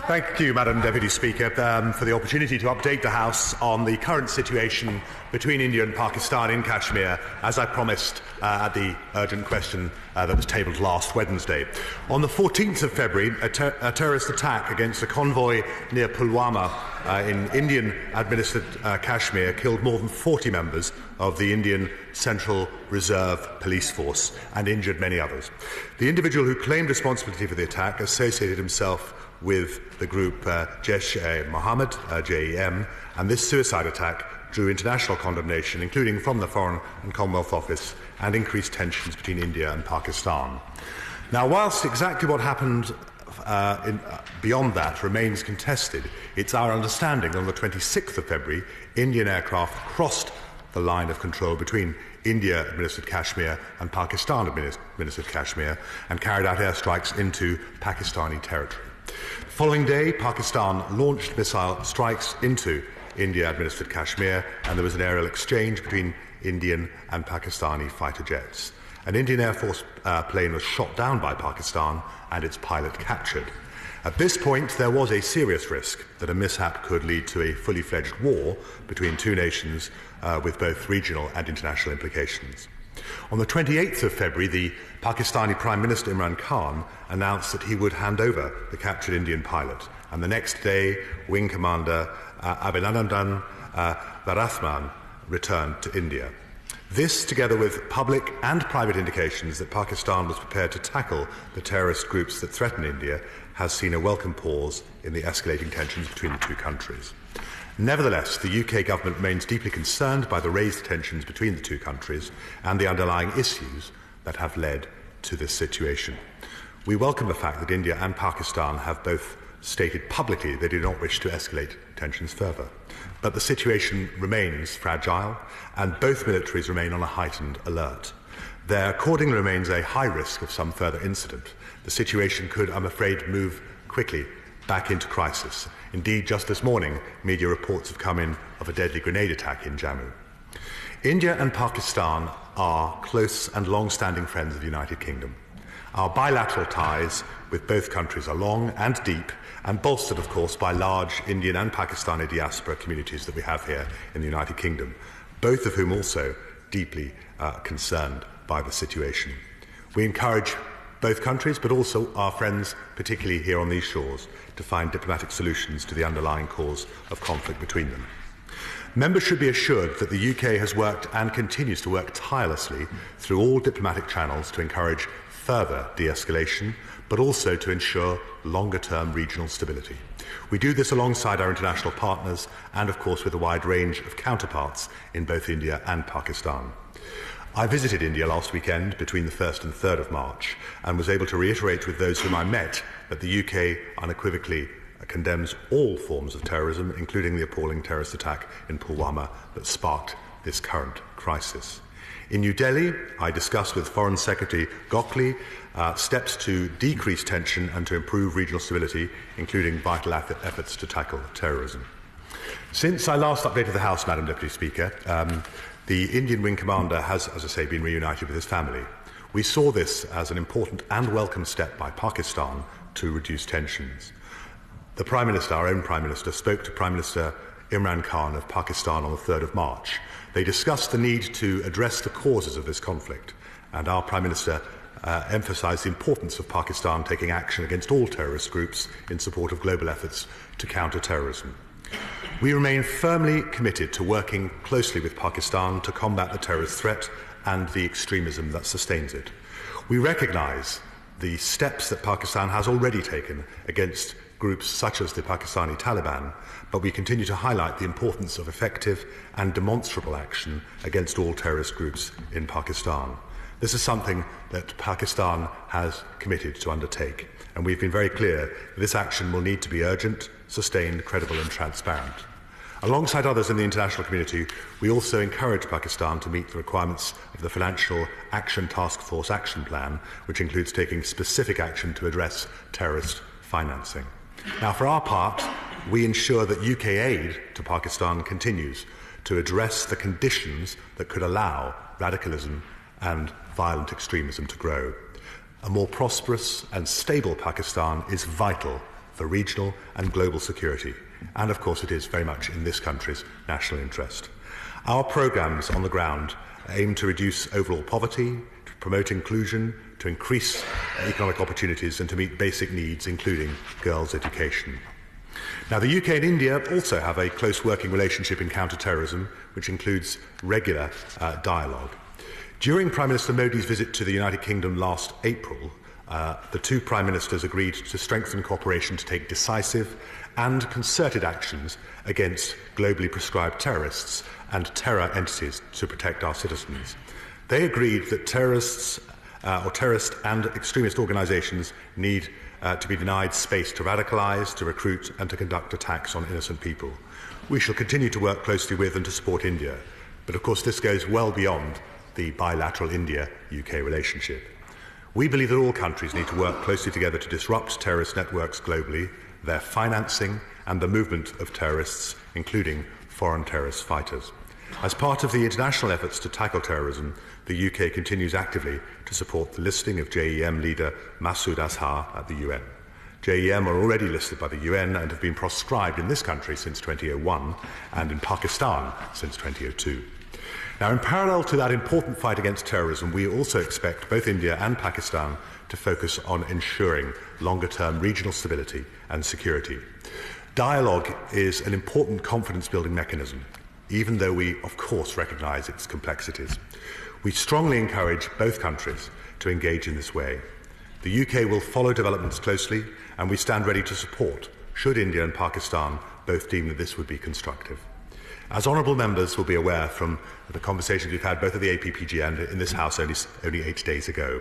Thank you, Madam Deputy Speaker, for the opportunity to update the House on the current situation between India and Pakistan in Kashmir, as I promised at the urgent question that was tabled last Wednesday. On the 14th of February, a terrorist attack against a convoy near Pulwama in Indian-administered Kashmir killed more than 40 members of the Indian Central Reserve Police Force and injured many others. The individual who claimed responsibility for the attack associated himself with the group Jaish-e-Mohammed, JEM, and this suicide attack drew international condemnation, including from the Foreign and Commonwealth Office, and increased tensions between India and Pakistan. Now, whilst exactly what happened beyond that remains contested, it's our understanding on the 26th of February, Indian aircraft crossed the line of control between India-administered Kashmir and Pakistan-administered Kashmir and carried out airstrikes into Pakistani territory. The following day, Pakistan launched missile strikes into India-administered Kashmir, and there was an aerial exchange between Indian and Pakistani fighter jets. An Indian Air Force plane was shot down by Pakistan and its pilot captured. At this point, there was a serious risk that a mishap could lead to a fully fledged war between two nations with both regional and international implications. On the 28th of February, the Pakistani Prime Minister Imran Khan announced that he would hand over the captured Indian pilot, and the next day, Wing Commander Abhinandan Varathman returned to India. This, together with public and private indications that Pakistan was prepared to tackle the terrorist groups that threaten India, has seen a welcome pause in the escalating tensions between the two countries. Nevertheless, the UK government remains deeply concerned by the raised tensions between the two countries and the underlying issues that have led to this situation. We welcome the fact that India and Pakistan have both stated publicly they do not wish to escalate tensions further. But the situation remains fragile, and both militaries remain on a heightened alert. There accordingly remains a high risk of some further incident. The situation could, I'm afraid, move quickly back into crisis. Indeed, just this morning, media reports have come in of a deadly grenade attack in Jammu. India and Pakistan are close and long-standing friends of the United Kingdom. Our bilateral ties with both countries are long and deep, and bolstered, of course, by large Indian and Pakistani diaspora communities that we have here in the United Kingdom, both of whom also deeply concerned by the situation. We encourage both countries, but also our friends, particularly here on these shores, to find diplomatic solutions to the underlying cause of conflict between them. Members should be assured that the UK has worked and continues to work tirelessly through all diplomatic channels to encourage further de-escalation, but also to ensure longer-term regional stability. We do this alongside our international partners and, of course, with a wide range of counterparts in both India and Pakistan. I visited India last weekend between the 1st and 3rd of March and was able to reiterate with those whom I met that the UK unequivocally condemns all forms of terrorism, including the appalling terrorist attack in Pulwama that sparked this current crisis. In New Delhi, I discussed with Foreign Secretary Gokhale steps to decrease tension and to improve regional stability, including vital efforts to tackle terrorism. Since I last updated the House, Madam Deputy Speaker, the Indian Wing Commander has, as I say, been reunited with his family. We saw this as an important and welcome step by Pakistan to reduce tensions. The Prime Minister, our own Prime Minister, spoke to Prime Minister Imran Khan of Pakistan on the 3rd of March. They discussed the need to address the causes of this conflict, and our Prime Minister emphasised the importance of Pakistan taking action against all terrorist groups in support of global efforts to counter terrorism. We remain firmly committed to working closely with Pakistan to combat the terrorist threat and the extremism that sustains it. We recognise the steps that Pakistan has already taken against groups such as the Pakistani Taliban, but we continue to highlight the importance of effective and demonstrable action against all terrorist groups in Pakistan. This is something that Pakistan has committed to undertake, and we've been very clear that this action will need to be urgent, sustained, credible and transparent. Alongside others in the international community, we also encourage Pakistan to meet the requirements of the Financial Action Task Force Action Plan, which includes taking specific action to address terrorist financing. Now, for our part, we ensure that UK aid to Pakistan continues to address the conditions that could allow radicalism and violent extremism to grow. A more prosperous and stable Pakistan is vital for regional and global security. And of course it is very much in this country's national interest. Our programmes on the ground aim to reduce overall poverty, to promote inclusion, to increase economic opportunities and to meet basic needs, including girls' education. Now, the UK and India also have a close working relationship in counter-terrorism, which includes regular dialogue. During Prime Minister Modi's visit to the United Kingdom last April, the two Prime Ministers agreed to strengthen cooperation to take decisive and concerted actions against globally prescribed terrorists and terror entities to protect our citizens. They agreed that terrorist and extremist organisations need to be denied space to radicalise, to recruit and to conduct attacks on innocent people. We shall continue to work closely with and to support India, but of course this goes well beyond the bilateral India-UK relationship. We believe that all countries need to work closely together to disrupt terrorist networks globally, their financing and the movement of terrorists, including foreign terrorist fighters. As part of the international efforts to tackle terrorism, the UK continues actively to support the listing of JEM leader Masood Azhar at the UN. JEM are already listed by the UN and have been proscribed in this country since 2001 and in Pakistan since 2002. Now, in parallel to that important fight against terrorism, we also expect both India and Pakistan to focus on ensuring longer-term regional stability and security. Dialogue is an important confidence-building mechanism, even though we, of course, recognise its complexities. We strongly encourage both countries to engage in this way. The UK will follow developments closely, and we stand ready to support, should India and Pakistan both deem that this would be constructive. As honourable members will be aware from the conversations we've had both at the APPG and in this House only 8 days ago,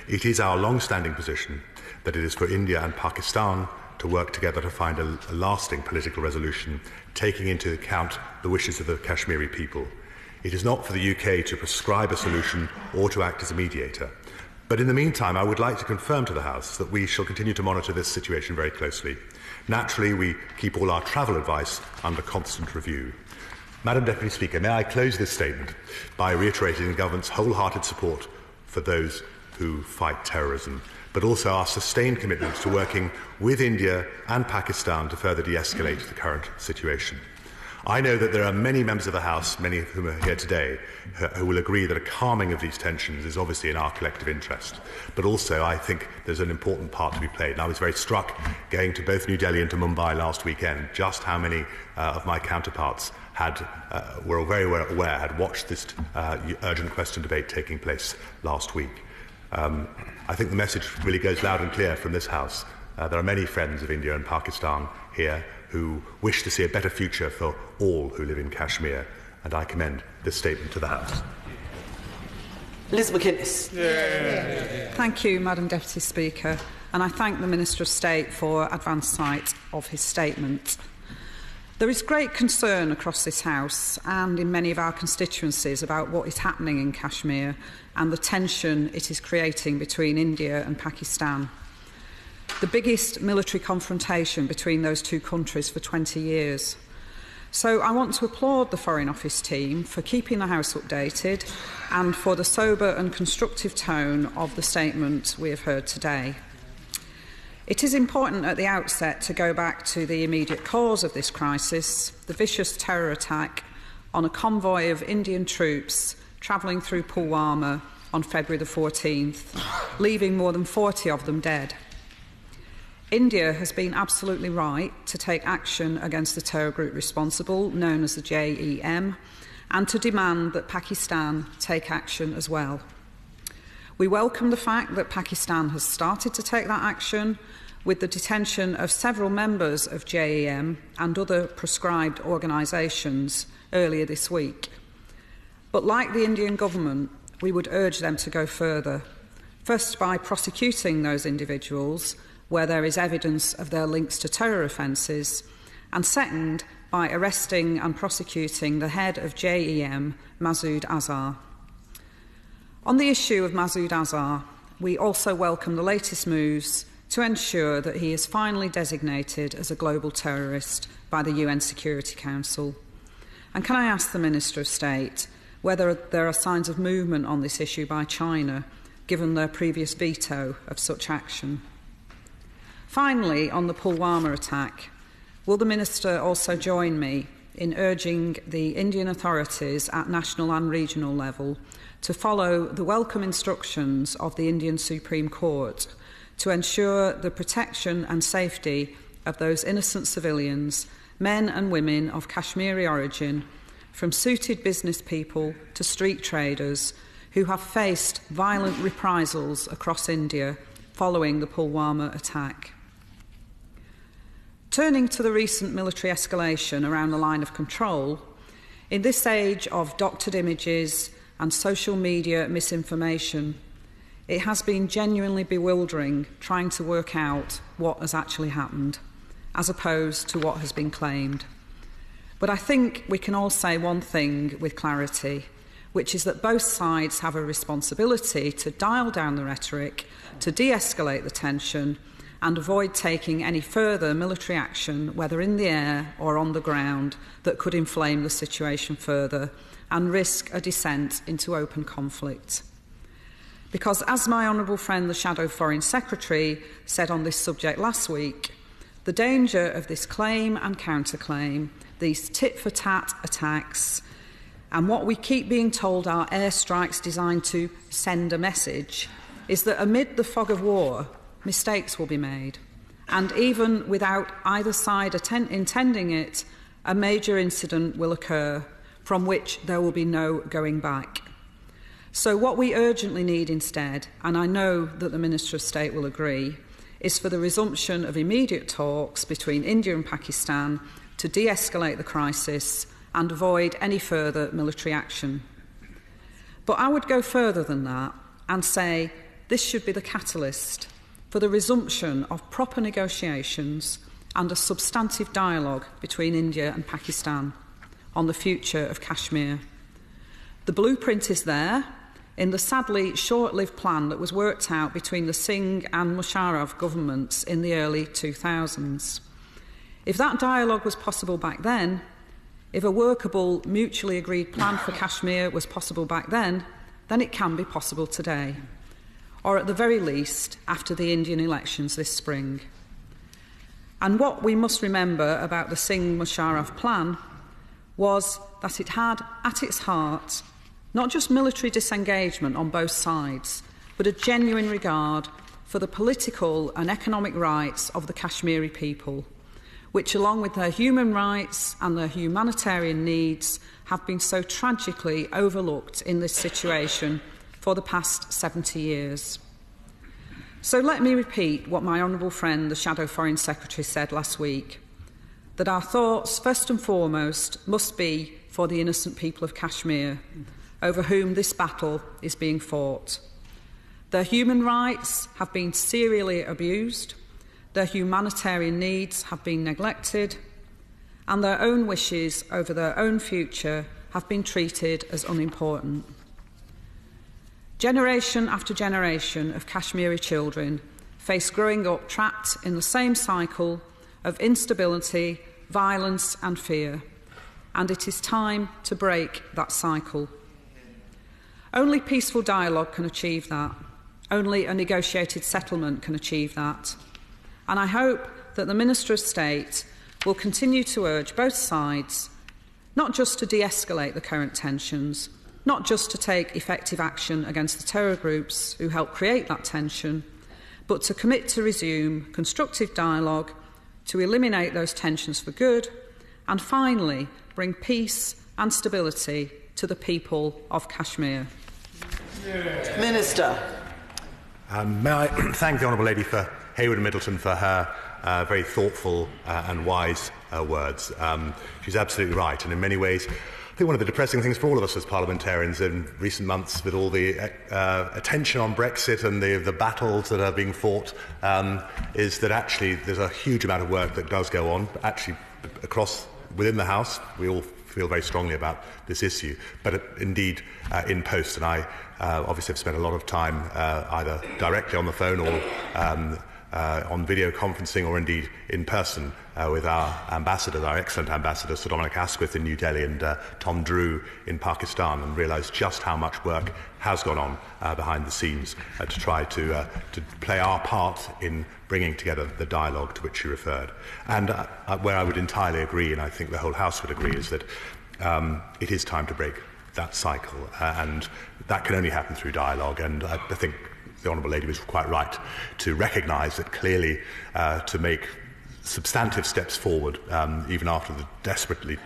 it is our long-standing position that it is for India and Pakistan to work together to find a lasting political resolution, taking into account the wishes of the Kashmiri people. It is not for the UK to prescribe a solution or to act as a mediator. But in the meantime, I would like to confirm to the House that we shall continue to monitor this situation very closely. Naturally, we keep all our travel advice under constant review. Madam Deputy Speaker, may I close this statement by reiterating the Government's wholehearted support for those who fight terrorism, but also our sustained commitment to working with India and Pakistan to further de-escalate the current situation. I know that there are many members of the House, many of whom are here today, who will agree that a calming of these tensions is obviously in our collective interest. But also, I think there's an important part to be played. And I was very struck going to both New Delhi and to Mumbai last weekend, just how many of my counterparts were very well aware, had watched this urgent question debate taking place last week. I think the message really goes loud and clear from this House. There are many friends of India and Pakistan here who wish to see a better future for all who live in Kashmir, and I commend this statement to the House. Liz McInnes. Thank you, Madam Deputy Speaker, and I thank the Minister of State for advance sight of his statement. There is great concern across this House and in many of our constituencies about what is happening in Kashmir and the tension it is creating between India and Pakistan. The biggest military confrontation between those two countries for 20 years. So I want to applaud the Foreign Office team for keeping the House updated and for the sober and constructive tone of the statement we have heard today. It is important at the outset to go back to the immediate cause of this crisis, the vicious terror attack on a convoy of Indian troops travelling through Pulwama on February the 14th, leaving more than 40 of them dead. India has been absolutely right to take action against the terror group responsible, known as the JEM, and to demand that Pakistan take action as well. We welcome the fact that Pakistan has started to take that action with the detention of several members of JEM and other proscribed organisations earlier this week. But like the Indian government, we would urge them to go further, first by prosecuting those individuals where there is evidence of their links to terror offences, and second, by arresting and prosecuting the head of JEM, Masood Azhar. On the issue of Masood Azhar, we also welcome the latest moves to ensure that he is finally designated as a global terrorist by the UN Security Council. And can I ask the Minister of State whether there are signs of movement on this issue by China, given their previous veto of such action? Finally, on the Pulwama attack, will the Minister also join me in urging the Indian authorities at national and regional level to follow the welcome instructions of the Indian Supreme Court to ensure the protection and safety of those innocent civilians, men and women of Kashmiri origin, from suited business people to street traders who have faced violent reprisals across India following the Pulwama attack. Turning to the recent military escalation around the line of control, in this age of doctored images and social media misinformation, it has been genuinely bewildering trying to work out what has actually happened, as opposed to what has been claimed. But I think we can all say one thing with clarity, which is that both sides have a responsibility to dial down the rhetoric, to de-escalate the tension, and avoid taking any further military action, whether in the air or on the ground, that could inflame the situation further and risk a descent into open conflict. Because, as my honourable friend, the Shadow Foreign Secretary, said on this subject last week, the danger of this claim and counterclaim, these tit-for-tat attacks, and what we keep being told are airstrikes designed to send a message, is that amid the fog of war, mistakes will be made, and even without either side intending it, a major incident will occur from which there will be no going back. So what we urgently need instead, and I know that the Minister of State will agree, is for the resumption of immediate talks between India and Pakistan to de-escalate the crisis and avoid any further military action. But I would go further than that and say this should be the catalyst for the resumption of proper negotiations and a substantive dialogue between India and Pakistan on the future of Kashmir. The blueprint is there in the sadly short-lived plan that was worked out between the Singh and Musharraf governments in the early 2000s. If that dialogue was possible back then, if a workable, mutually agreed plan for Kashmir was possible back then it can be possible today, or at the very least after the Indian elections this spring. And what we must remember about the Singh-Musharraf plan was that it had at its heart not just military disengagement on both sides, but a genuine regard for the political and economic rights of the Kashmiri people, which, along with their human rights and their humanitarian needs, have been so tragically overlooked in this situation for the past 70 years. So let me repeat what my honourable friend, the Shadow Foreign Secretary, said last week, that our thoughts, first and foremost, must be for the innocent people of Kashmir, over whom this battle is being fought. Their human rights have been serially abused, their humanitarian needs have been neglected, and their own wishes over their own future have been treated as unimportant. Generation after generation of Kashmiri children face growing up trapped in the same cycle of instability, violence and fear, and it is time to break that cycle. Only peaceful dialogue can achieve that. Only a negotiated settlement can achieve that. And I hope that the Minister of State will continue to urge both sides not just to de-escalate the current tensions, not just to take effective action against the terror groups who helped create that tension, but to commit to resume constructive dialogue, to eliminate those tensions for good, and finally bring peace and stability to the people of Kashmir. Minister. May I thank the Honourable Lady for Hayward and Middleton for her very thoughtful and wise words. She's absolutely right, and in many ways, I think one of the depressing things for all of us as parliamentarians in recent months, with all the attention on Brexit and the battles that are being fought, is that actually there's a huge amount of work that does go on, actually within the House. We all feel very strongly about this issue, but indeed in post, and I obviously have spent a lot of time either directly on the phone or on video conferencing or indeed in person with our ambassadors, our excellent ambassadors, Sir Dominic Asquith in New Delhi and Tom Drew in Pakistan, and realised just how much work has gone on behind the scenes to try to play our part in bringing together the dialogue to which you referred. And where I would entirely agree, and I think the whole House would agree, is that it is time to break that cycle, and that can only happen through dialogue. And I think the Honourable Lady was quite right to recognise that clearly to make substantive steps forward, even after the desperately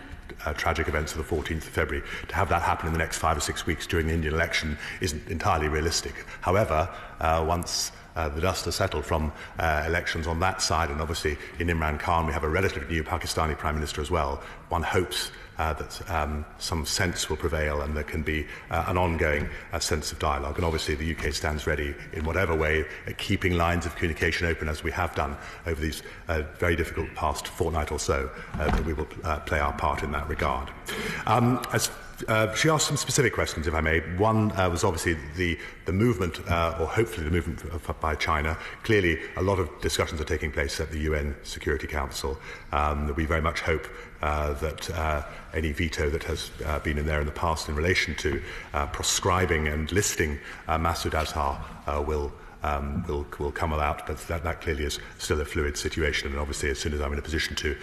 tragic events of the 14th of February, to have that happen in the next 5 or 6 weeks during the Indian election isn't entirely realistic. However, once the dust has settled from elections on that side, and obviously in Imran Khan we have a relatively new Pakistani Prime Minister as well, one hopes that some sense will prevail and there can be an ongoing sense of dialogue. And obviously the UK stands ready in whatever way, keeping lines of communication open as we have done over these very difficult past fortnight or so, that we will play our part in that regard. She asked some specific questions, if I may. One was obviously the movement, or hopefully the movement by China. Clearly, a lot of discussions are taking place at the UN Security Council. We very much hope that any veto that has been in there in the past in relation to proscribing and listing Masood Azhar will come about, but that clearly is still a fluid situation, and obviously as soon as I'm in a position to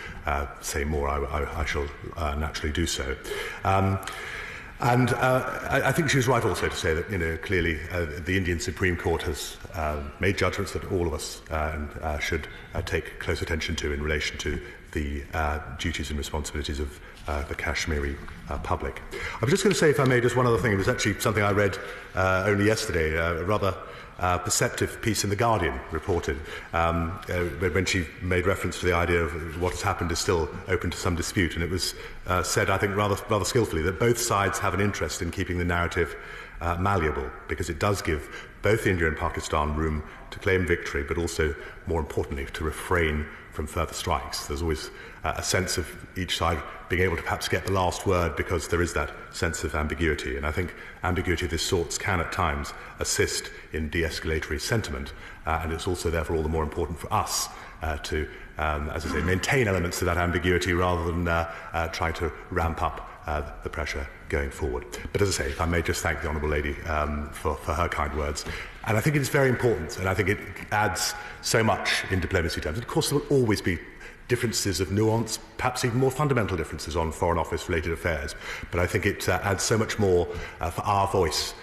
say more, I shall naturally do so. I think she was right also to say that, clearly the Indian Supreme Court has made judgments that all of us should take close attention to in relation to the duties and responsibilities of the Kashmiri public. I was just going to say, if I may, just one other thing. It was actually something I read only yesterday, a rather perceptive piece in The Guardian reported when she made reference to the idea of what has happened is still open to some dispute, and it was said, I think rather skillfully, that both sides have an interest in keeping the narrative malleable, because it does give both India and Pakistan room to claim victory, but also, more importantly, to refrain from further strikes. There's always a sense of each side being able to perhaps get the last word, because there is that sense of ambiguity. And I think ambiguity of this sort can at times assist in de-escalatory sentiment, and it's also therefore all the more important for us to, as I say, maintain elements of that ambiguity rather than try to ramp up the pressure going forward. But as I say, if I may just thank the Honourable Lady for her kind words. And I think it is very important, and I think it adds so much in diplomacy terms. And of course, there will always be differences of nuance, perhaps even more fundamental differences on Foreign Office-related affairs. But I think it adds so much more for our voice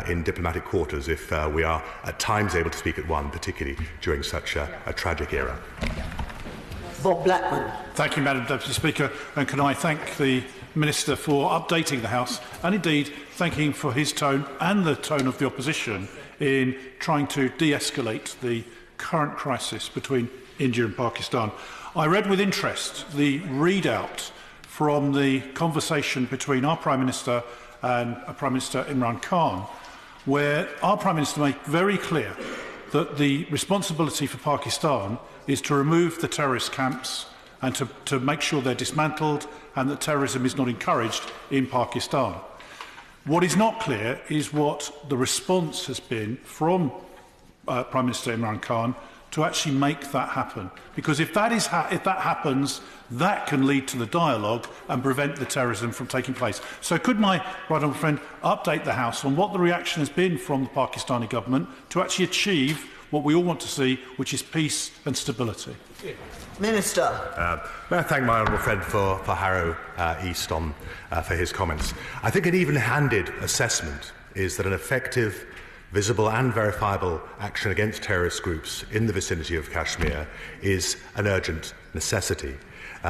in diplomatic quarters if we are at times able to speak at one, particularly during such a tragic era. Bob Blackman. Thank you, Madam Deputy Speaker. And can I thank the Minister for updating the House, and indeed thanking him for his tone and the tone of the opposition in trying to de-escalate the current crisis between India and Pakistan. I read with interest the readout from the conversation between our Prime Minister and Prime Minister Imran Khan, where our Prime Minister made very clear that the responsibility for Pakistan is to remove the terrorist camps and to make sure they're dismantled and that terrorism is not encouraged in Pakistan. What is not clear is what the response has been from Prime Minister Imran Khan to actually make that happen. Because if that happens, that can lead to the dialogue and prevent the terrorism from taking place. So could my right honourable friend update the House on what the reaction has been from the Pakistani government to actually achieve what we all want to see, which is peace and stability? Minister. May I thank my honourable friend for Harrow East for his comments. I think an even-handed assessment is that an effective, visible and verifiable action against terrorist groups in the vicinity of Kashmir is an urgent necessity.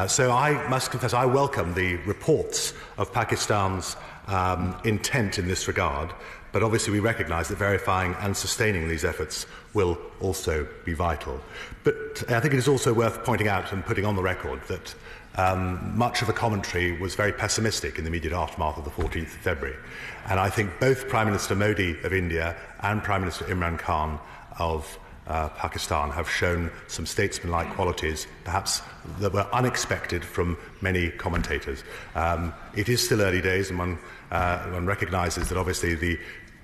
So I must confess I welcome the reports of Pakistan's intent in this regard, but obviously we recognise that verifying and sustaining these efforts will also be vital. But I think it is also worth pointing out and putting on the record that much of the commentary was very pessimistic in the immediate aftermath of the 14th of February. And I think both Prime Minister Modi of India and Prime Minister Imran Khan of Pakistan have shown some statesmanlike qualities, perhaps that were unexpected from many commentators. It is still early days, and one recognises that obviously the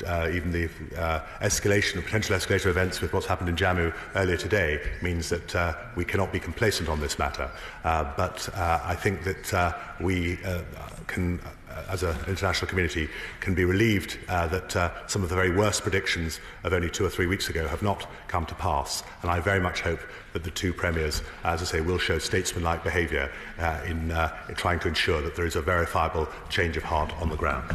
even the potential escalation of events with what's happened in Jammu earlier today means that we cannot be complacent on this matter. But I think that we can, as an international community, can be relieved that some of the very worst predictions of only 2 or 3 weeks ago have not come to pass. And I very much hope that the two premiers, as I say, will show statesmanlike behaviour in trying to ensure that there is a verifiable change of heart on the ground.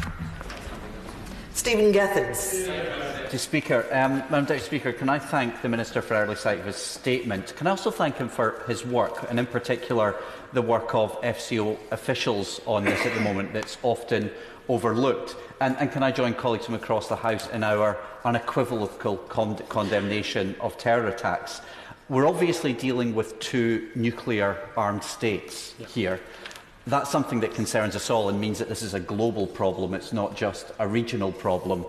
Stephen Gethins. Madam Deputy Speaker, can I thank the Minister for early sight of his statement? Can I also thank him for his work, and in particular the work of FCO officials on this at the moment that's often overlooked? And can I join colleagues from across the House in our unequivocal condemnation of terror attacks? We're obviously dealing with two nuclear-armed states here. That's something that concerns us all and means that this is a global problem. It's not just a regional problem.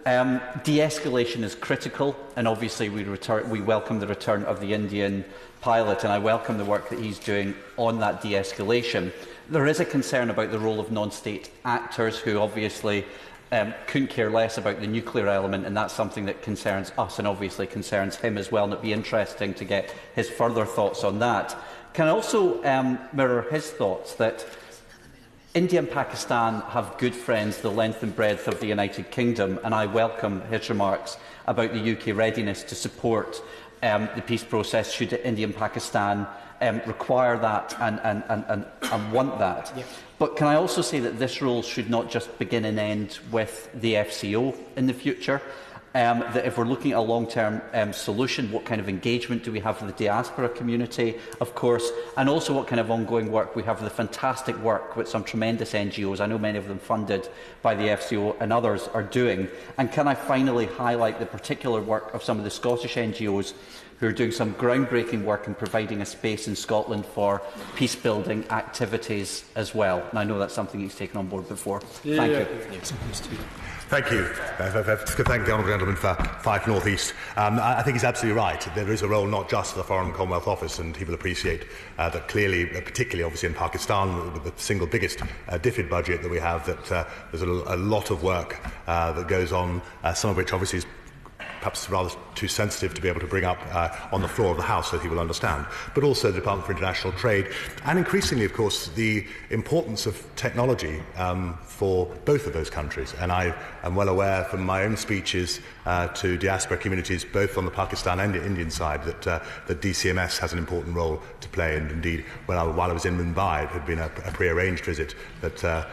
De-escalation is critical, and obviously we welcome the return of the Indian pilot, and I welcome the work that he's doing on that de-escalation. There is a concern about the role of non-state actors who obviously couldn't care less about the nuclear element, and that's something that concerns us and obviously concerns him as well, and it'd be interesting to get his further thoughts on that. Can I also mirror his thoughts that India and Pakistan have good friends the length and breadth of the United Kingdom, and I welcome his remarks about the UK readiness to support the peace process should India and Pakistan require that and want that. Yeah. But can I also say that this role should not just begin and end with the FCO in the future? That if we're looking at a long-term solution, what kind of engagement do we have with the diaspora community, of course, and also what kind of ongoing work we have with the fantastic work with some tremendous NGOs, I know many of them funded by the FCO and others, are doing. And can I finally highlight the particular work of some of the Scottish NGOs who are doing some groundbreaking work in providing a space in Scotland for peace-building activities as well. And I know that's something he's taken on board before. Thank you. Thank you. Thank the Honourable Gentleman for Fife North East. I think he's absolutely right. There is a role not just for the Foreign and Commonwealth Office, and he will appreciate that clearly, particularly obviously in Pakistan, with the single biggest DFID budget that we have, that there's a lot of work that goes on, some of which obviously is perhaps rather too sensitive to be able to bring up on the floor of the House, so he will understand, but also the Department for International Trade, and increasingly, of course, the importance of technology for both of those countries. And I am well aware from my own speeches to diaspora communities, both on the Pakistan and Indian side, that DCMS has an important role to play. And indeed, while I was in Mumbai, it had been a pre-arranged visit that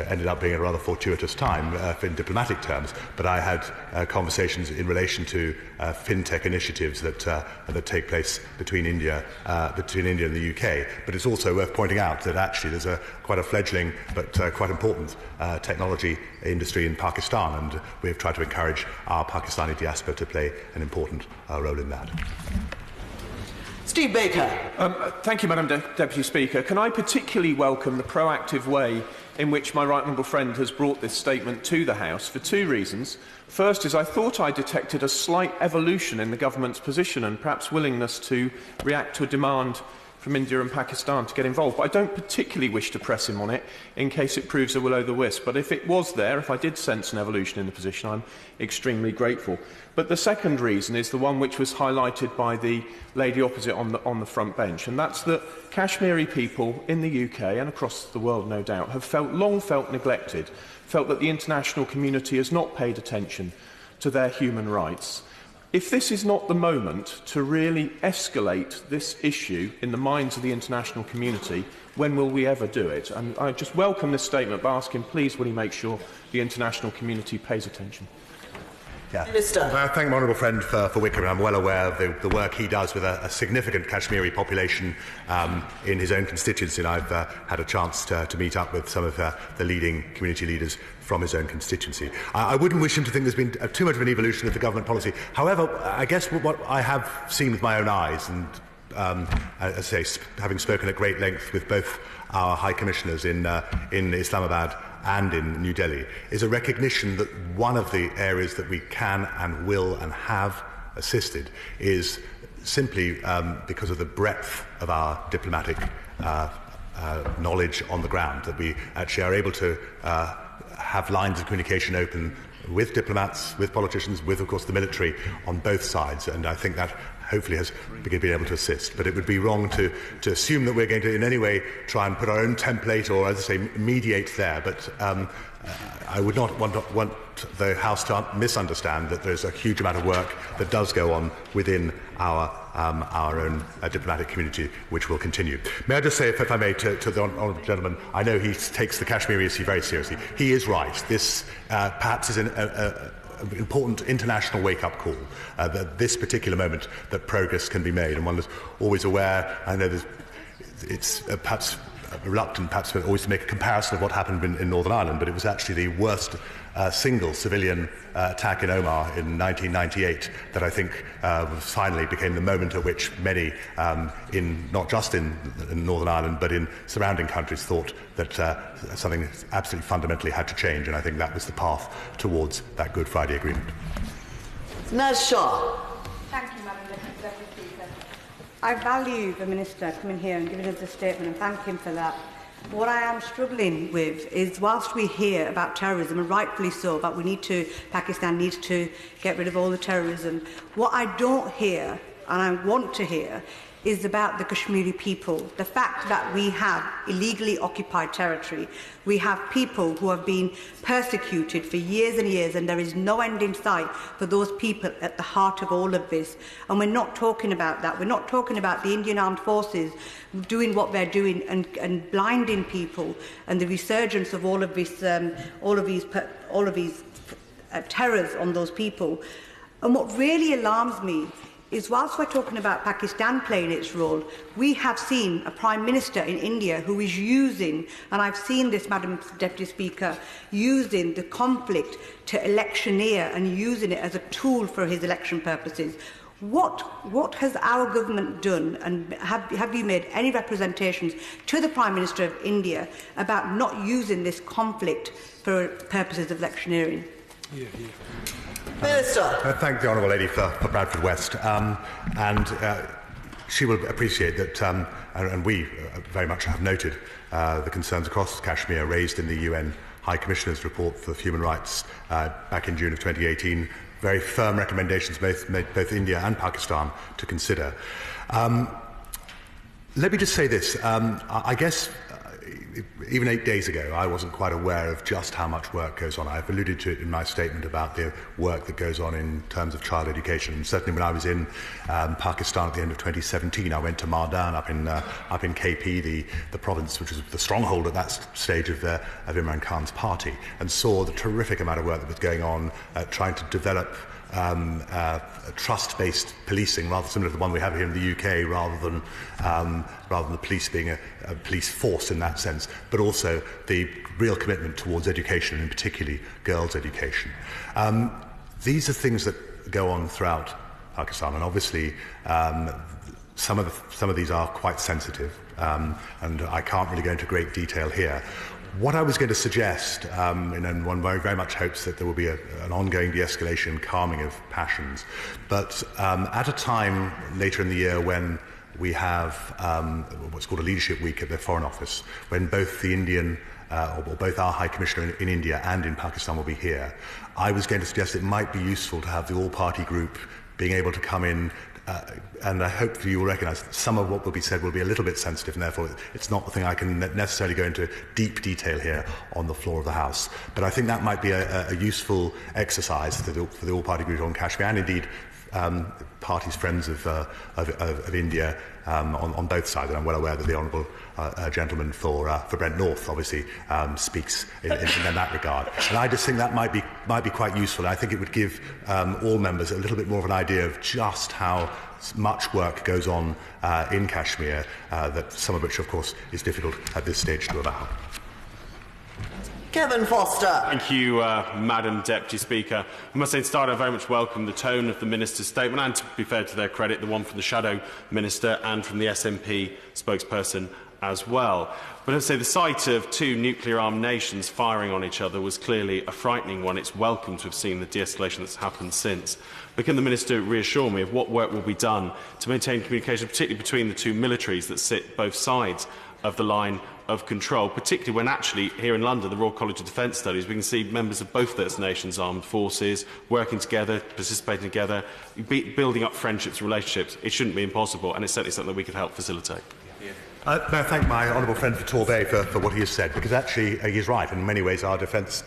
ended up being a rather fortuitous time in diplomatic terms, but I had conversations in relation to fintech initiatives that take place between India and the UK. But it's also worth pointing out that actually there's quite a fledgling but quite important technology industry in Pakistan, and we've tried to encourage our Pakistani diaspora to play an important role in that. Steve Baker. Thank you, Madam Deputy Speaker. Can I particularly welcome the proactive way in which my right honourable friend has brought this statement to the House for two reasons. First is I thought I detected a slight evolution in the government's position and perhaps willingness to react to a demand from India and Pakistan to get involved. But I don't particularly wish to press him on it in case it proves a will-o'-the-wisp. But if it was there, if I did sense an evolution in the position, I'm extremely grateful. But the second reason is the one which was highlighted by the lady opposite on the front bench, and that's that Kashmiri people in the UK and across the world, no doubt, have long felt neglected, felt that the international community has not paid attention to their human rights. If this is not the moment to really escalate this issue in the minds of the international community, when will we ever do it? And I just welcome this statement, but ask him, please, will he make sure the international community pays attention? Yeah. Thank my honourable friend for Wickham. I'm well aware of the work he does with a significant Kashmiri population in his own constituency, and I've had a chance to meet up with some of the leading community leaders from his own constituency. I wouldn't wish him to think there's been too much of an evolution of the government policy. However, I guess what I have seen with my own eyes, and as I say, having spoken at great length with both our High Commissioners in Islamabad and in New Delhi, is a recognition that one of the areas that we can and will and have assisted is simply because of the breadth of our diplomatic knowledge on the ground, that we actually are able to have lines of communication open with diplomats, with politicians, with, of course, the military on both sides, and I think that hopefully has been able to assist. But it would be wrong to assume that we're going to in any way try and put our own template or, as I say, mediate there. But I would not want the House to misunderstand that there's a huge amount of work that does go on within our own diplomatic community, which will continue. May I just say, if I may, to the honourable gentleman, I know he takes the Kashmiri issue very seriously. He is right. This perhaps is an important international wake-up call at this particular moment that progress can be made, and one is always aware. I know it's perhaps reluctant, perhaps always to make a comparison of what happened in Northern Ireland, but it was actually the worst single civilian attack in Omagh in 1998 that I think finally became the moment at which many, not just in Northern Ireland but in surrounding countries, thought that something absolutely fundamentally had to change, and I think that was the path towards that Good Friday Agreement. Naz Shah. Thank you, Madam Deputy Speaker. I value the Minister coming here and giving us a statement, and thank him for that. What I am struggling with is, whilst we hear about terrorism, and rightfully so, that Pakistan needs to get rid of all the terrorism, what I don't hear, and I want to hear, is about the Kashmiri people. The fact that we have illegally occupied territory, we have people who have been persecuted for years and years, and there is no end in sight for those people at the heart of all of this. And we're not talking about that. We're not talking about the Indian Armed Forces doing what they're doing and blinding people, and the resurgence of all of these terrors on those people. And what really alarms me is, whilst we're talking about Pakistan playing its role, we have seen a Prime Minister in India who is using, and I've seen this, Madam Deputy Speaker, using the conflict to electioneer and using it as a tool for his election purposes. What has our government done, and have you made any representations to the Prime Minister of India about not using this conflict for purposes of electioneering? Minister. Thank the honourable lady for Bradford West, and she will appreciate that, and we very much have noted the concerns across Kashmir raised in the UN High Commissioner's report for human rights back in June of 2018. Very firm recommendations both India and Pakistan to consider. Let me just say this. I guess even 8 days ago, I wasn't quite aware of just how much work goes on. I've alluded to it in my statement about the work that goes on in terms of child education. And certainly when I was in Pakistan at the end of 2017, I went to Mardan up in KP, the province which was the stronghold at that stage of Imran Khan's party, and saw the terrific amount of work that was going on trying to develop trust-based policing, rather similar to the one we have here in the UK, rather than the police being a police force in that sense, but also the real commitment towards education, and particularly girls' education. These are things that go on throughout Pakistan, and obviously some of these are quite sensitive, and I can't really go into great detail here. What I was going to suggest, and one very much hopes that there will be an ongoing de-escalation, calming of passions, but at a time later in the year when we have what's called a leadership week at the Foreign Office, when both the Indian or both our High Commissioner in India and in Pakistan will be here, I was going to suggest it might be useful to have the all-party group being able to come in. And I hope you will recognise that some of what will be said will be a little bit sensitive, and therefore it's not the thing I can necessarily go into deep detail here on the floor of the House. But I think that might be a useful exercise for the all-party group on Kashmir, and indeed parties friends of India on both sides. And I'm well aware that the honourable gentleman for Brent North obviously speaks in that regard. And I just think that might be quite useful. And I think it would give all members a little bit more of an idea of just how much work goes on in Kashmir, that some of which, of course, is difficult at this stage to allow. Kevin Foster. Thank you, Madam Deputy Speaker. I must say, to start, I very much welcome the tone of the Minister's statement, and to be fair to their credit, the one from the Shadow Minister and from the SNP spokesperson as well. But as I say, the sight of two nuclear-armed nations firing on each other was clearly a frightening one. It's welcome to have seen the de-escalation that's happened since. But can the Minister reassure me of what work will be done to maintain communication, particularly between the two militaries that sit both sides of the line of control, particularly when actually here in London, the Royal College of Defence Studies, we can see members of both those nations' armed forces working together, participating together, building up friendships and relationships. It shouldn't be impossible, and it's certainly something that we could help facilitate. No, I thank my honourable friend for Torbay for what he has said, because actually he's right. In many ways, our defence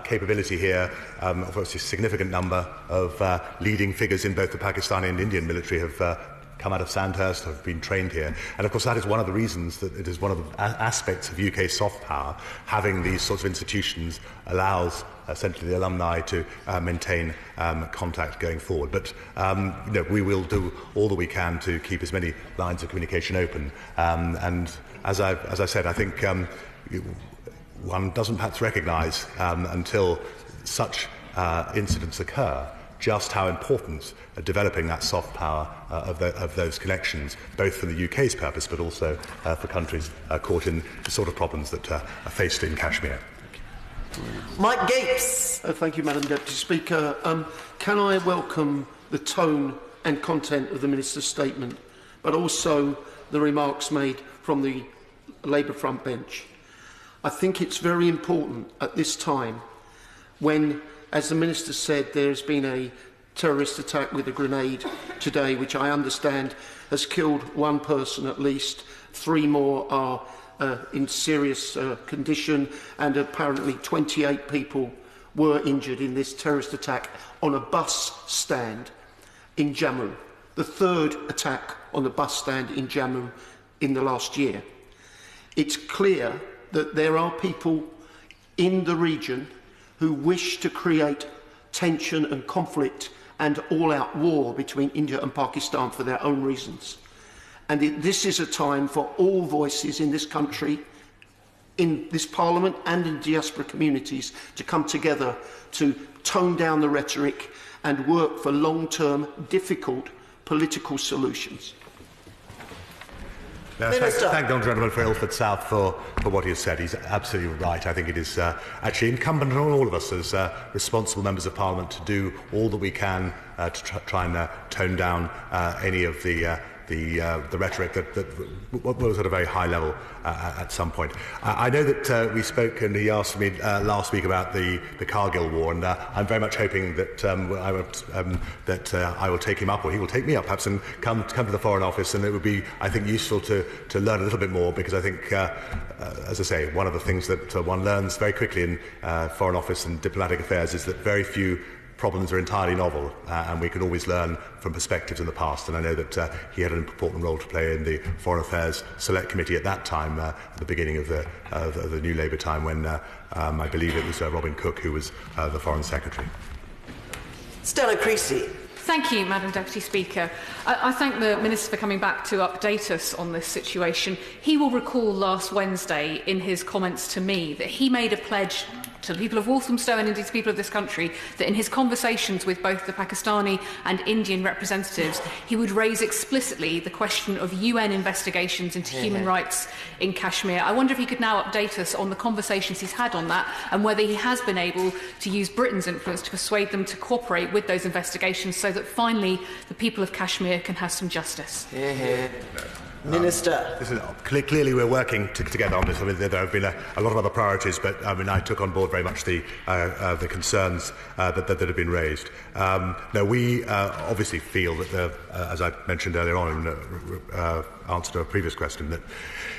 capability here, obviously a significant number of leading figures in both the Pakistani and Indian military have come out of Sandhurst, have been trained here. And of course that is one of the reasons that it is one of the aspects of UK soft power. Having these sorts of institutions allows essentially the alumni to maintain contact going forward. But we will do all that we can to keep as many lines of communication open. And as I said, I think one doesn't perhaps recognise until such incidents occur just how important developing that soft power of those connections, both for the UK's purpose but also for countries caught in the sort of problems that are faced in Kashmir. Mike Gapes. Thank you, Madam Deputy Speaker. Can I welcome the tone and content of the Minister's statement, but also the remarks made from the Labour front bench? I think it's very important at this time when, as the Minister said, there has been a terrorist attack with a grenade today, which I understand has killed one person at least. 3 more are in serious condition, and apparently 28 people were injured in this terrorist attack on a bus stand in Jammu. The 3rd attack on the bus stand in Jammu in the last year. It's clear that there are people in the region who wish to create tension and conflict and all-out war between India and Pakistan for their own reasons. And this is a time for all voices in this country, in this Parliament and in diaspora communities, to come together to tone down the rhetoric and work for long-term, difficult political solutions. Thank the gentleman for Ilford South for what he has said. He's absolutely right. I think it is actually incumbent on all of us as responsible members of Parliament to do all that we can to try and tone down any of the rhetoric that was at a very high level at some point. I know that we spoke, and he asked me last week about the Kargil war, and I'm very much hoping that I will take him up, or he will take me up, perhaps, and come to the Foreign Office, and it would be, I think, useful to learn a little bit more, because I think, as I say, one of the things that one learns very quickly in Foreign Office and diplomatic affairs is that very few problems are entirely novel, and we can always learn from perspectives in the past. And I know that he had an important role to play in the Foreign Affairs Select Committee at that time, at the beginning of the New Labour time, when I believe it was Robin Cook who was the Foreign Secretary. Stella Creasy. Thank you, Madam Deputy Speaker. I thank the Minister for coming back to update us on this situation. He will recall last Wednesday in his comments to me that he made a pledge to the people of Walthamstow and indeed to the people of this country that in his conversations with both the Pakistani and Indian representatives, he would raise explicitly the question of UN investigations into human rights in Kashmir. I wonder if he could now update us on the conversations he's had on that, and whether he has been able to use Britain's influence to persuade them to cooperate with those investigations so that finally the people of Kashmir can have some justice. Minister. Clearly we're working together on this. I mean, there have been a lot of other priorities, but I mean, I took on board very much the concerns that have been raised. Now, we obviously feel that, as I mentioned earlier on in answer to a previous question, that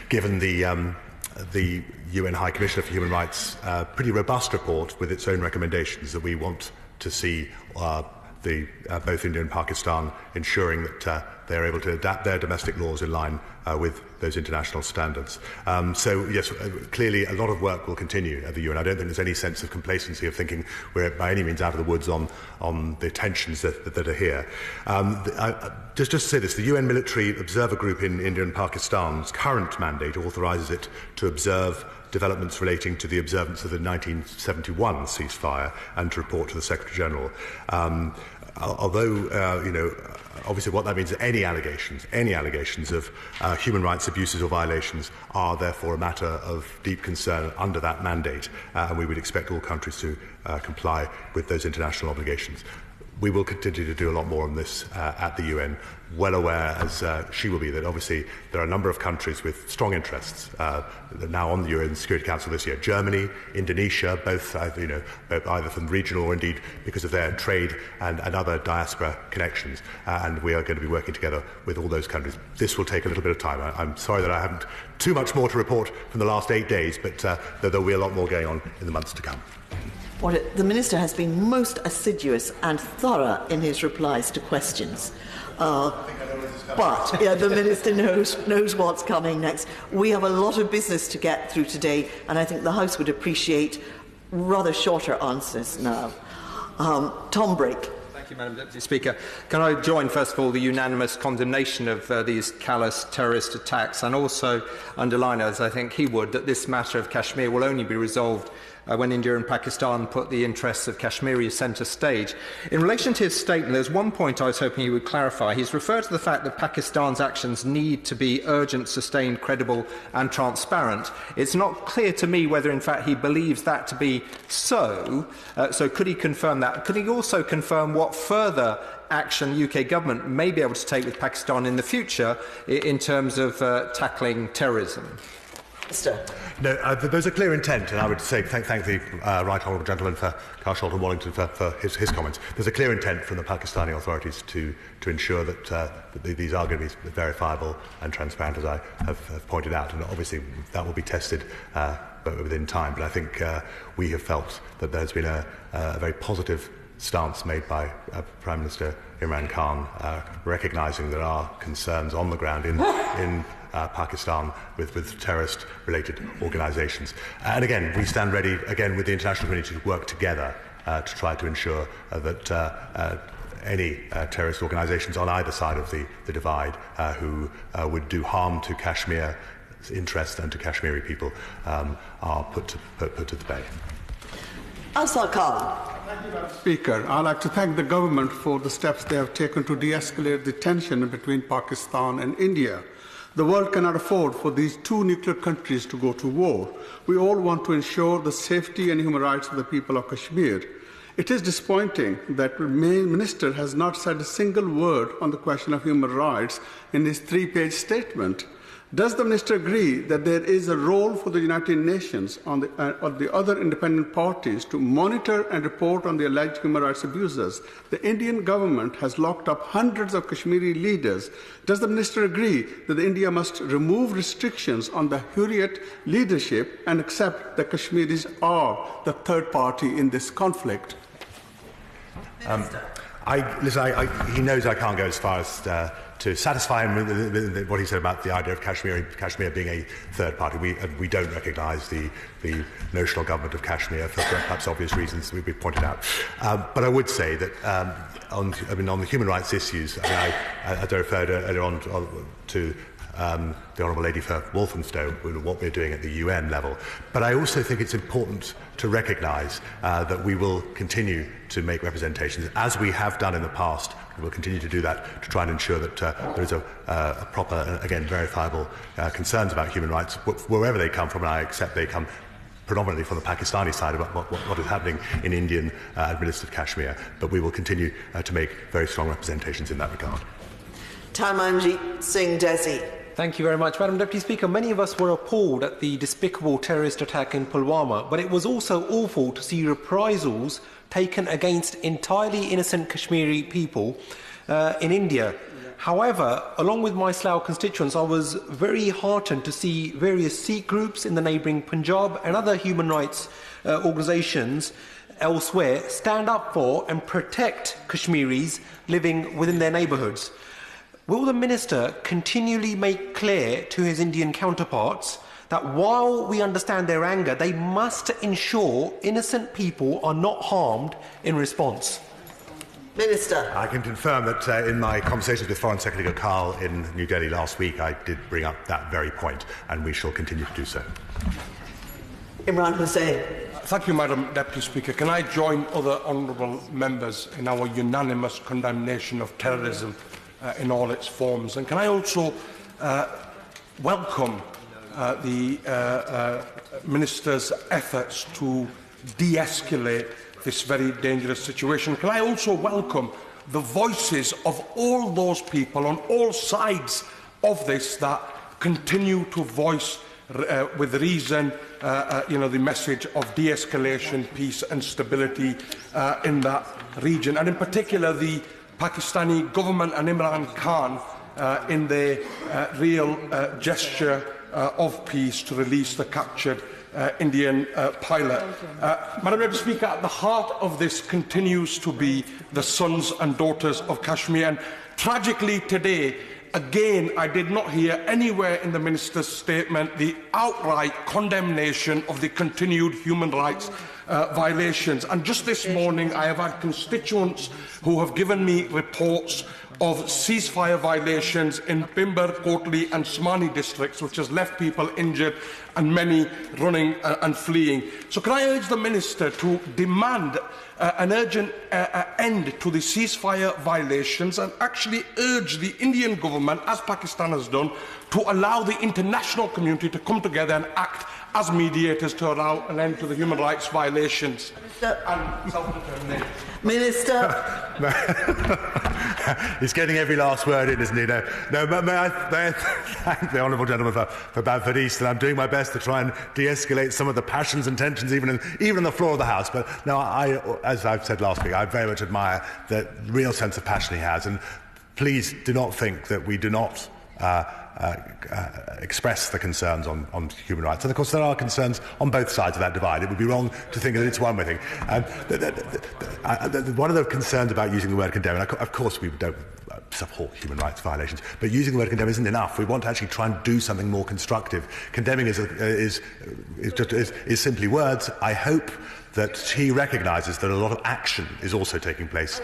given the UN High Commissioner for Human Rights' pretty robust report with its own recommendations, that we want to see both India and Pakistan ensuring that they are able to adapt their domestic laws in line with those international standards. So, yes, clearly a lot of work will continue at the UN. I don't think there's any sense of complacency of thinking we're by any means out of the woods on the tensions that are here. Just to say this, the UN Military Observer Group in India and Pakistan's current mandate authorises it to observe developments relating to the observance of the 1971 ceasefire and to report to the Secretary-General. Although, obviously what that means is any any allegations of human rights abuses or violations are therefore a matter of deep concern under that mandate, and we would expect all countries to comply with those international obligations. We will continue to do a lot more on this at the UN, well aware, as she will be, that obviously there are a number of countries with strong interests now on the UN Security Council this year. Germany, Indonesia, both either from regional or indeed because of their trade and other diaspora connections. And we are going to be working together with all those countries. This will take a little bit of time. I'm sorry that I haven't too much more to report from the last 8 days, but there will be a lot more going on in the months to come. The Minister has been most assiduous and thorough in his replies to questions. But the Minister knows what's coming next. We have a lot of business to get through today, and I think the House would appreciate rather shorter answers now. Tom Brake. Thank you, Madam Deputy Speaker. Can I join, first of all, the unanimous condemnation of these callous terrorist attacks, and also underline, as I think he would, that this matter of Kashmir will only be resolved when India and Pakistan put the interests of Kashmiris centre stage. In relation to his statement, there's one point I was hoping he would clarify. He's referred to the fact that Pakistan's actions need to be urgent, sustained, credible and transparent. It's not clear to me whether, in fact, he believes that to be so. So could he confirm that? Could he also confirm what further action the UK government may be able to take with Pakistan in the future in terms of tackling terrorism? No, there's a clear intent, and I would say thank the Right Honourable Gentleman for Carshalton and Wallington for his comments. There's a clear intent from the Pakistani authorities to ensure that these are going to be verifiable and transparent, as I have pointed out, and obviously that will be tested within time. But I think we have felt that there's been a very positive stance made by Prime Minister Imran Khan, recognising there are concerns on the ground in Pakistan with terrorist-related organisations. And again, we stand ready, again, with the international community to work together to try to ensure that any terrorist organisations on either side of the divide who would do harm to Kashmir's interests and to Kashmiri people are put to the bay. Ansar Khan. Thank you, Madam Speaker. I'd like to thank the government for the steps they have taken to de-escalate the tension between Pakistan and India. The world cannot afford for these two nuclear countries to go to war. We all want to ensure the safety and human rights of the people of Kashmir. It is disappointing that the Minister has not said a single word on the question of human rights in his 3-page statement. Does the Minister agree that there is a role for the United Nations or the other independent parties to monitor and report on the alleged human rights abuses? The Indian government has locked up hundreds of Kashmiri leaders. Does the Minister agree that India must remove restrictions on the Hurriyat leadership and accept that Kashmiris are the third party in this conflict? He knows I can't go as far as to satisfy him with what he said about the idea of Kashmir being a third party. We don't recognise the notional government of Kashmir for perhaps obvious reasons we've pointed out. But I would say that on the human rights issues, as I referred earlier on to the Honourable Lady for Walthamstow, what we're doing at the UN level. But I also think it's important to recognise that we will continue to make representations, as we have done in the past. We will continue to do that to try and ensure that there is a proper, again, verifiable concerns about human rights, wherever they come from, and I accept they come predominantly from the Pakistani side about what is happening in Indian administered Kashmir. But we will continue to make very strong representations in that regard. Tamanjeet Singh Desi. Thank you very much, Madam Deputy Speaker. Many of us were appalled at the despicable terrorist attack in Pulwama, but it was also awful to see reprisals taken against entirely innocent Kashmiri people in India. However, along with my Slough constituents, I was very heartened to see various Sikh groups in the neighbouring Punjab and other human rights organisations elsewhere stand up for and protect Kashmiris living within their neighbourhoods. Will the Minister continually make clear to his Indian counterparts that while we understand their anger, they must ensure innocent people are not harmed in response? Minister. I can confirm that in my conversations with Foreign Secretary Gokal in New Delhi last week, I did bring up that very point, and we shall continue to do so. Imran Hussain. Thank you, Madam Deputy Speaker. Can I join other honourable members in our unanimous condemnation of terrorism in all its forms. And can I also welcome the Minister's efforts to de-escalate this very dangerous situation. Can I also welcome the voices of all those people on all sides of this that continue to voice with reason the message of de-escalation, peace and stability in that region, and in particular the Pakistani government and Imran Khan in their real gesture of peace to release the captured Indian pilot. Madam Deputy Speaker, at the heart of this continues to be the sons and daughters of Kashmir, and tragically today, again, I did not hear anywhere in the Minister's statement the outright condemnation of the continued human rights violations. And just this morning, I have had constituents who have given me reports of ceasefire violations in Bimber, Kotli and Smani districts, which has left people injured and many running and fleeing. So can I urge the Minister to demand an urgent end to the ceasefire violations and actually urge the Indian government, as Pakistan has done, to allow the international community to come together and act as mediators to allow an end to the human rights violations and self-determination. Minister. He's getting every last word in, isn't he? May I thank the honourable gentleman for Bamford East, and I'm doing my best to try and de-escalate some of the passions and tensions even on the floor of the House. But no, as I've said last week, I very much admire the real sense of passion he has, and please do not think that we do not express the concerns on human rights. And of course there are concerns on both sides of that divide. It would be wrong to think that it's one-way thing. One of the concerns about using the word condemn, and of course we don't support human rights violations, but using the word condemn isn't enough. We want to actually try and do something more constructive. Condemning is simply words. I hope that he recognises that a lot of action is also taking place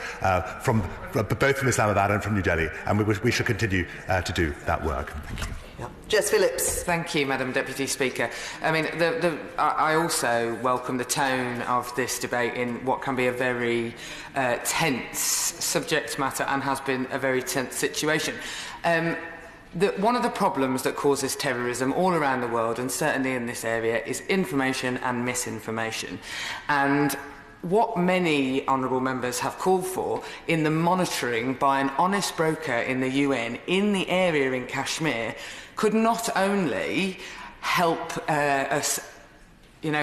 from both from Islamabad and from New Delhi, and we should continue to do that work. Thank you. Jess Phillips. Thank you, Madam Deputy Speaker. I mean, I also welcome the tone of this debate in what can be a very tense subject matter and has been a very tense situation. One of the problems that causes terrorism all around the world, and certainly in this area, is information and misinformation. And what many honourable members have called for in the monitoring by an honest broker in the UN in the area in Kashmir could not only help us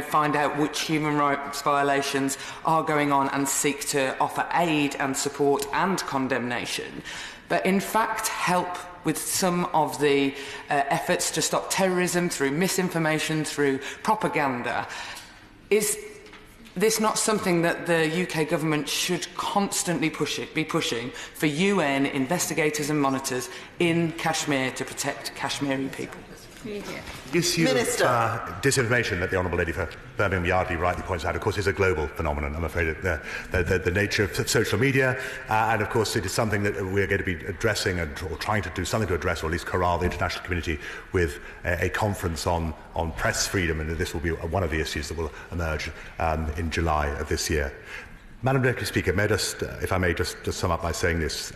find out which human rights violations are going on and seek to offer aid and support and condemnation, but in fact help with some of the efforts to stop terrorism through misinformation, through propaganda. Is this not something that the UK government should constantly be pushing for UN investigators and monitors in Kashmir to protect Kashmiri people? The issue of disinformation that the Honourable Lady for Birmingham Yardley rightly points out, of course, is a global phenomenon. I'm afraid the nature of social media, and of course it is something that we're going to be addressing or trying to do something to address, or at least corral the international community with a conference on press freedom, and this will be one of the issues that will emerge in July of this year. Madam Deputy Speaker, if I may just sum up by saying this.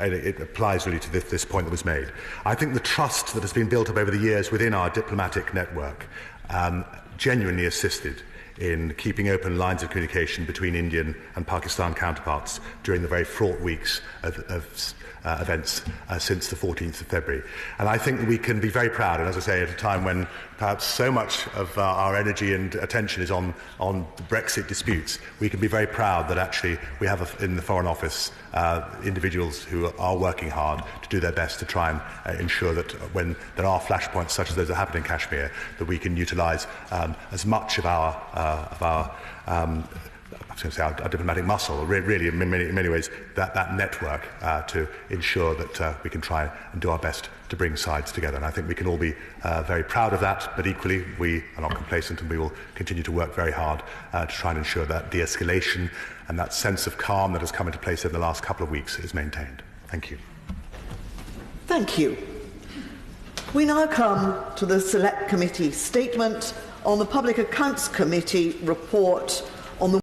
It applies really to this point that was made. I think the trust that has been built up over the years within our diplomatic network genuinely assisted in keeping open lines of communication between Indian and Pakistan counterparts during the very fraught weeks of events since the 14th of February. And I think that we can be very proud, and as I say, at a time when perhaps so much of our energy and attention is on the Brexit disputes, we can be very proud that actually we have in the Foreign Office individuals who are working hard to do their best to try and ensure that when there are flashpoints such as those that happen in Kashmir, that we can utilise as much of our diplomatic muscle, really in many ways, that network to ensure that we can try and do our best to bring sides together. And I think we can all be very proud of that, but equally we are not complacent, and we will continue to work very hard to try and ensure that de-escalation and that sense of calm that has come into place over the last couple of weeks is maintained. Thank you. Thank you. We now come to the Select Committee statement on the Public Accounts Committee report on the